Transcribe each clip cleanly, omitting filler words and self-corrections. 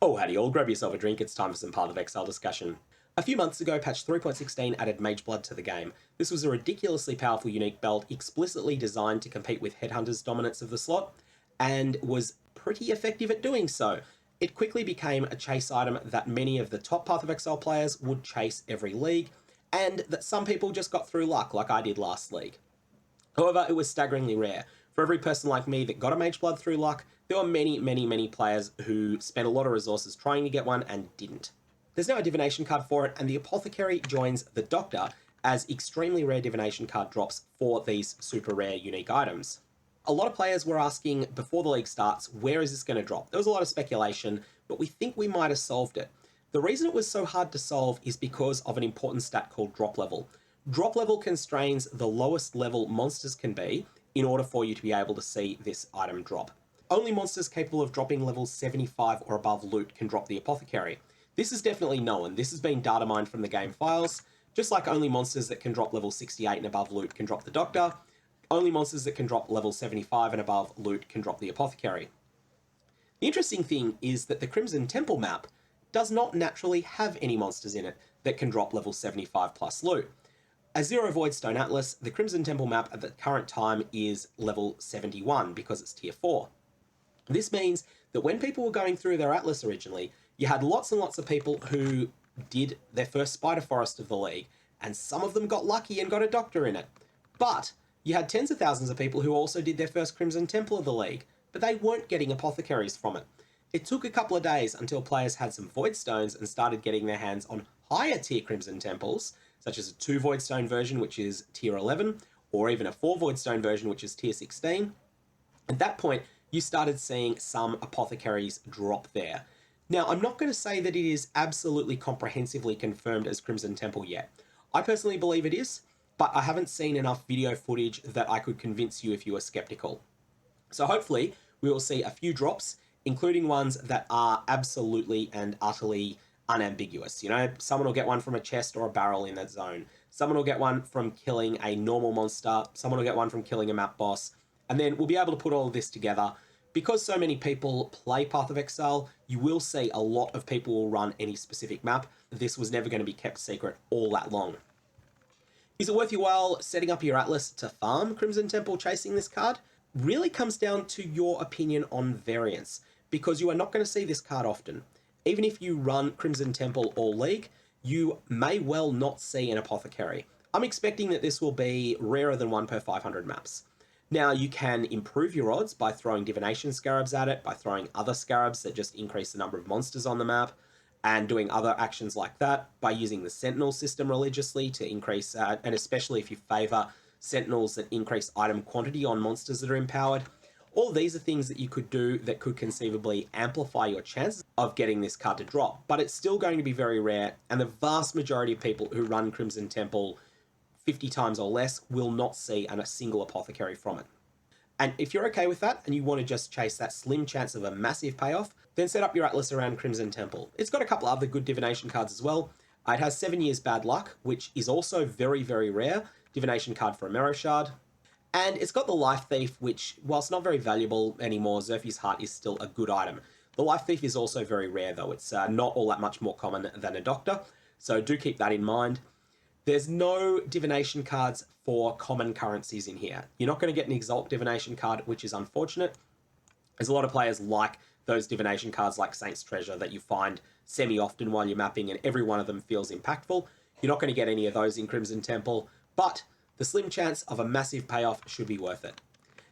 Oh, howdy all, grab yourself a drink, it's time for some Path of Exile discussion. A few months ago, patch 3.16 added Mageblood to the game. This was a ridiculously powerful unique build explicitly designed to compete with Headhunter's dominance of the slot, and was pretty effective at doing so. It quickly became a chase item that many of the top Path of Exile players would chase every league, and that some people just got through luck like I did last league. However, it was staggeringly rare. For every person like me that got a Mageblood through luck, there were many players who spent a lot of resources trying to get one and didn't. There's now a divination card for it, and the Apothecary joins the Doctor as extremely rare divination card drops for these super rare unique items. A lot of players were asking before the league starts, where is this going to drop? There was a lot of speculation, but we think we might have solved it. The reason it was so hard to solve is because of an important stat called drop level. Drop level constrains the lowest level monsters can be in order for you to be able to see this item drop. Only monsters capable of dropping level 75 or above loot can drop the Apothecary. This is definitely known. This has been data mined from the game files. Just like only monsters that can drop level 68 and above loot can drop the Doctor, only monsters that can drop level 75 and above loot can drop the Apothecary. The interesting thing is that the Crimson Temple map does not naturally have any monsters in it that can drop level 75 plus loot. As Zero Voidstone Atlas, the Crimson Temple map at the current time is level 71 because it's tier 4. This means that when people were going through their Atlas originally, you had lots and lots of people who did their first Spider Forest of the league, and some of them got lucky and got a Doctor in it. But you had tens of thousands of people who also did their first Crimson Temple of the league, but they weren't getting Apothecaries from it. It took a couple of days until players had some Voidstones and started getting their hands on higher tier Crimson Temples, such as a 2 Voidstone version, which is tier 11, or even a 4 Voidstone version, which is tier 16. At that point, you started seeing some Apothecaries drop there. Now, I'm not going to say that it is absolutely comprehensively confirmed as Crimson Temple yet. I personally believe it is, but I haven't seen enough video footage that I could convince you if you were skeptical. So hopefully, we will see a few drops, including ones that are absolutely and utterly unambiguous. You know, someone will get one from a chest or a barrel in that zone. Someone will get one from killing a normal monster. Someone will get one from killing a map boss. And then we'll be able to put all of this together. Because so many people play Path of Exile, you will see a lot of people will run any specific map. This was never going to be kept secret all that long. Is it worth your while setting up your Atlas to farm Crimson Temple chasing this card? Really comes down to your opinion on variance, because you are not going to see this card often. Even if you run Crimson Temple all league, you may well not see an Apothecary. I'm expecting that this will be rarer than 1 per 500 maps. Now, you can improve your odds by throwing Divination Scarabs at it, by throwing other Scarabs that just increase the number of monsters on the map, and doing other actions like that, by using the Sentinel system religiously to increase, and especially if you favour Sentinels that increase item quantity on monsters that are empowered. All these are things that you could do that could conceivably amplify your chances of getting this card to drop, but it's still going to be very rare, and the vast majority of people who run Crimson Temple 50 times or less will not see a single Apothecary from it. And if you're okay with that and you want to just chase that slim chance of a massive payoff, then set up your Atlas around Crimson Temple. It's got a couple other good divination cards as well. It has 7 years bad luck, which is also very rare. Divination card for a Mirror Shard. And it's got the Life Thief, which, whilst not very valuable anymore, Xerfi's Heart is still a good item. The Life Thief is also very rare though. It's not all that much more common than a Doctor, so do keep that in mind. There's no divination cards for common currencies in here. You're not going to get an Exalt divination card, which is unfortunate. There's a lot of players like those divination cards like Saint's Treasure that you find semi-often while you're mapping, and every one of them feels impactful. You're not going to get any of those in Crimson Temple, but the slim chance of a massive payoff should be worth it.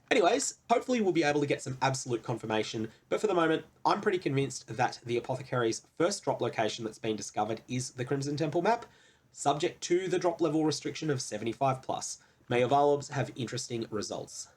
Anyways, hopefully we'll be able to get some absolute confirmation, but for the moment, I'm pretty convinced that the Apothecary's first drop location that's been discovered is the Crimson Temple map, subject to the drop level restriction of 75+. May your Varlobs have interesting results.